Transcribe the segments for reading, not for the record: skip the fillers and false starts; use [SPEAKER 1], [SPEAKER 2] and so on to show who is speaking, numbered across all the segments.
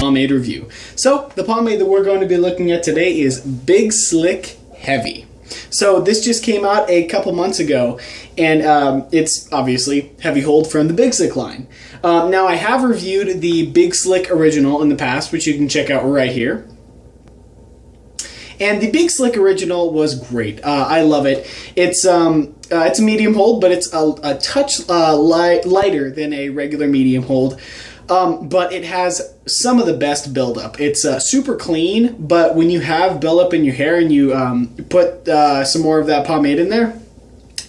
[SPEAKER 1] pomade review. So the pomade that we're going to be looking at today is Big Slick Heavy. So this just came out a couple months ago, and it's obviously Heavy Hold from the Big Slick line. Now I have reviewed the Big Slick Original in the past, which you can check out right here. And the Big Slick Original was great. I love it. It's a medium hold, but it's a touch lighter than a regular medium hold. But it has some of the best buildup. It's super clean, but when you have buildup in your hair and you put some more of that pomade in there,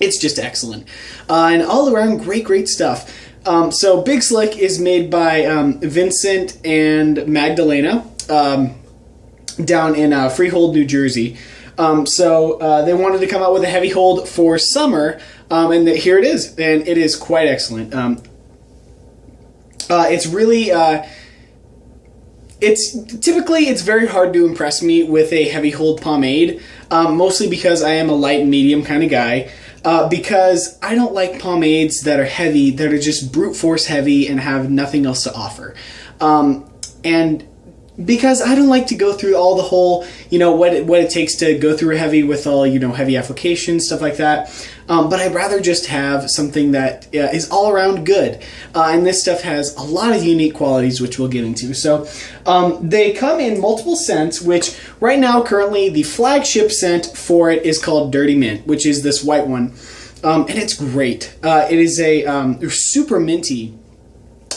[SPEAKER 1] it's just excellent. And all around, great stuff. So Big Slick is made by Vincent and Magdalena down in Freehold, New Jersey. So they wanted to come out with a heavy hold for summer, and here it is, and it is quite excellent. It's really, it's very hard to impress me with a heavy hold pomade, mostly because I am a light and medium kind of guy, because I don't like pomades that are heavy, that are just brute force heavy and have nothing else to offer. And because I don't like to go through all the whole, what it takes to go through a heavy with all, heavy applications, stuff like that. But I'd rather just have something that is all around good. And this stuff has a lot of unique qualities, which we'll get into. So they come in multiple scents, which right now, currently, the flagship scent for it is called Dirty Mint, which is this white one. And it's great. It is a super minty,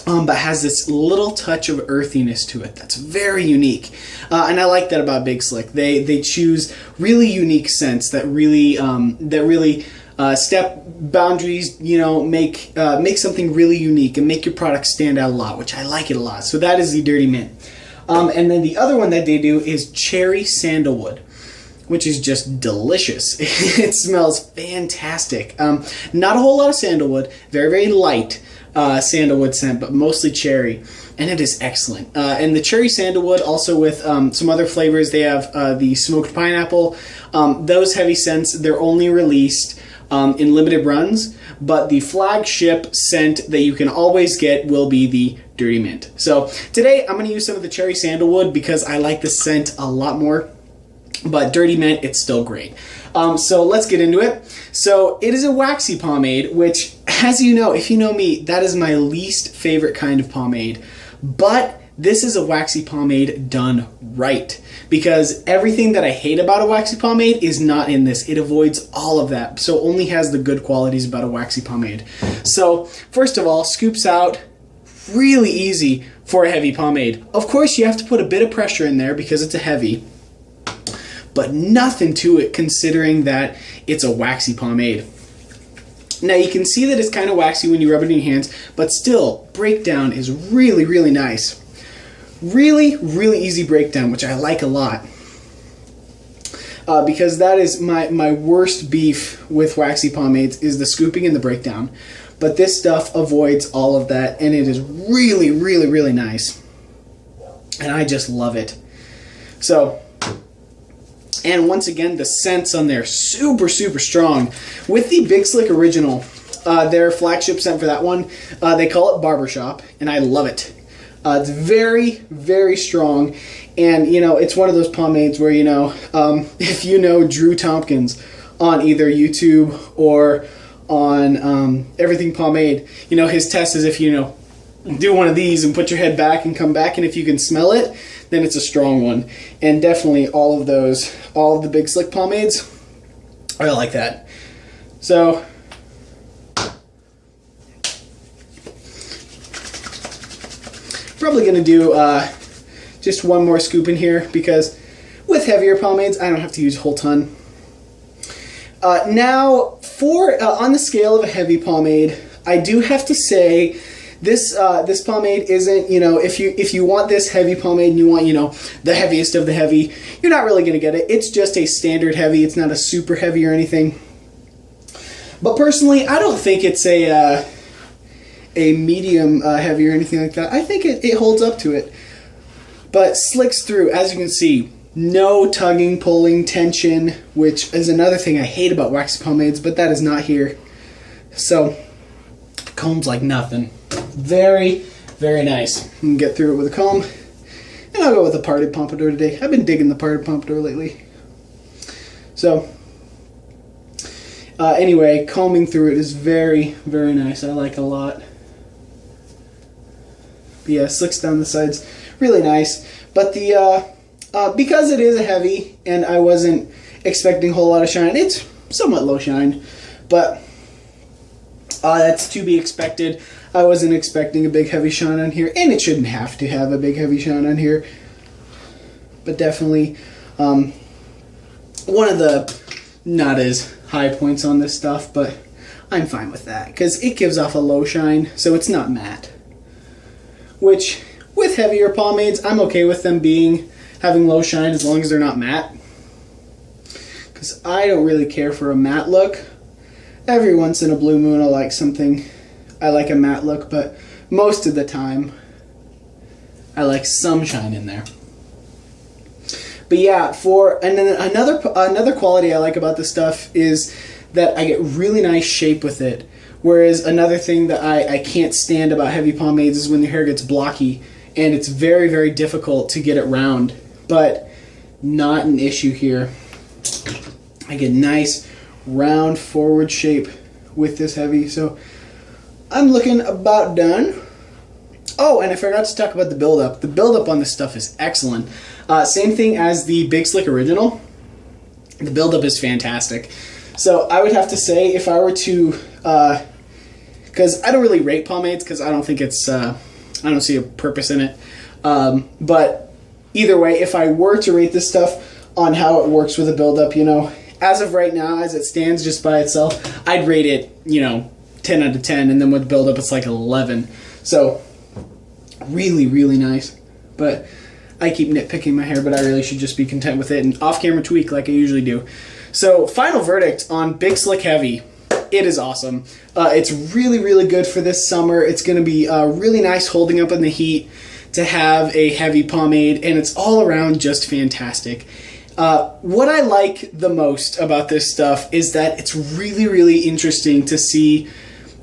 [SPEAKER 1] but has this little touch of earthiness to it that's very unique, and I like that about Big Slick. They choose really unique scents that really step boundaries. Make something really unique and make your product stand out a lot, which I like it a lot. So that is the Dirty Mint, and then the other one that they do is Cherry Sandalwood, which is just delicious. It smells fantastic. Not a whole lot of sandalwood, very light. Sandalwood scent, but mostly cherry, and it is excellent. And the cherry sandalwood, also with some other flavors, they have the smoked pineapple. Those heavy scents, they're only released in limited runs, but the flagship scent that you can always get will be the Dirty Mint. So today I'm going to use some of the cherry sandalwood because I like the scent a lot more, but Dirty Mint, it's still great. So let's get into it. So it is a waxy pomade, which, as you know, if you know me, that is my least favorite kind of pomade. But this is a waxy pomade done right, because everything that I hate about a waxy pomade is not in this. It avoids all of that, so only has the good qualities about a waxy pomade. So first of all, scoops out really easy for a heavy pomade. Of course, you have to put a bit of pressure in there because it's a heavy, but nothing to it considering that it's a waxy pomade. Now you can see that it's kind of waxy when you rub it in your hands, but still, breakdown is really nice. Really easy breakdown, which I like a lot. Because that is my worst beef with waxy pomades, is the scooping and the breakdown. But this stuff avoids all of that, and it is really nice. And I just love it. So, and once again, the scents on there, super strong. With the Big Slick Original, their flagship scent for that one, they call it Barbershop, and I love it. It's very strong, and it's one of those pomades where if you know Drew Tompkins on either YouTube or on Everything Pomade, his test is if do one of these and put your head back and come back, and if you can smell it, then it's a strong one. And definitely all of the Big Slick pomades are like that. So probably gonna do just one more scoop in here, because with heavier pomades I don't have to use a whole ton. Now for on the scale of a heavy pomade, I do have to say this pomade isn't, if you want this heavy pomade and you want, the heaviest of the heavy, you're not really going to get it. It's just a standard heavy. It's not a super heavy or anything. But personally, I don't think it's a medium heavy or anything like that. I think it holds up to it. But slicks through, as you can see, no tugging, pulling, tension, which is another thing I hate about waxy pomades, but that is not here. So, combs like nothing. Very, very nice. You can get through it with a comb. And I'll go with the parted pompadour today. I've been digging the parted pompadour lately. So, anyway, combing through it is very, very nice. I like it a lot. But yeah, slicks down the sides, really nice. But the because it is a heavy, and I wasn't expecting a whole lot of shine, it's somewhat low shine, but that's to be expected. I wasn't expecting a big heavy shine on here, and it shouldn't have to have a big heavy shine on here. But definitely one of the not as high points on this stuff, but I'm fine with that because it gives off a low shine, so it's not matte. Which, with heavier pomades, I'm okay with them having low shine as long as they're not matte. Because I don't really care for a matte look. Every once in a blue moon I like a matte look, but most of the time I like some shine in there. But yeah, and then another quality I like about this stuff is that I get really nice shape with it. Whereas another thing that I can't stand about heavy pomades is when your hair gets blocky, and it's very, very difficult to get it round. But not an issue here. I get nice round forward shape with this heavy, so I'm looking about done. Oh, and I forgot to talk about the buildup. The buildup on this stuff is excellent. Same thing as the Big Slick Original. The buildup is fantastic. So I would have to say, if I were to, because I don't really rate pomades because I don't think it's, I don't see a purpose in it. But either way, if I were to rate this stuff on how it works with a buildup, as of right now, as it stands just by itself, I'd rate it, 10 out of 10, and then with buildup, it's like 11. So really, really nice. But I keep nitpicking my hair, but I really should just be content with it and off-camera tweak like I usually do. So, final verdict on Big Slick Heavy. It is awesome. It's really, really good for this summer. It's going to be really nice holding up in the heat to have a heavy pomade, and it's all around just fantastic. What I like the most about this stuff is that it's really, really interesting to see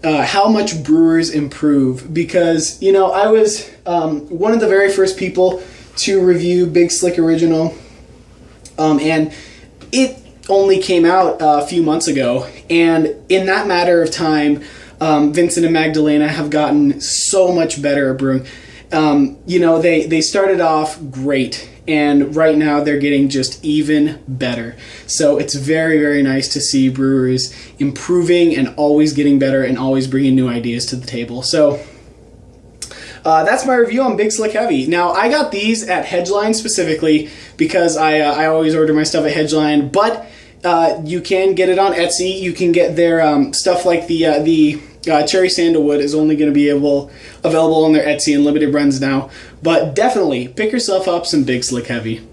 [SPEAKER 1] how much brewers improve, because, I was one of the very first people to review Big Slick Original, and it only came out a few months ago, and in that matter of time, Vincent and Magdalena have gotten so much better at brewing. They started off great, and right now they're getting just even better. So it's very, very nice to see brewers improving and always getting better and always bringing new ideas to the table. So that's my review on Big Slick Heavy. Now, I got these at Hedgeline specifically because I always order my stuff at Hedgeline, but you can get it on Etsy. You can get their stuff like the Cherry Sandalwood is only going to be available on their Etsy in limited runs now. But definitely pick yourself up some Big Slick Heavy.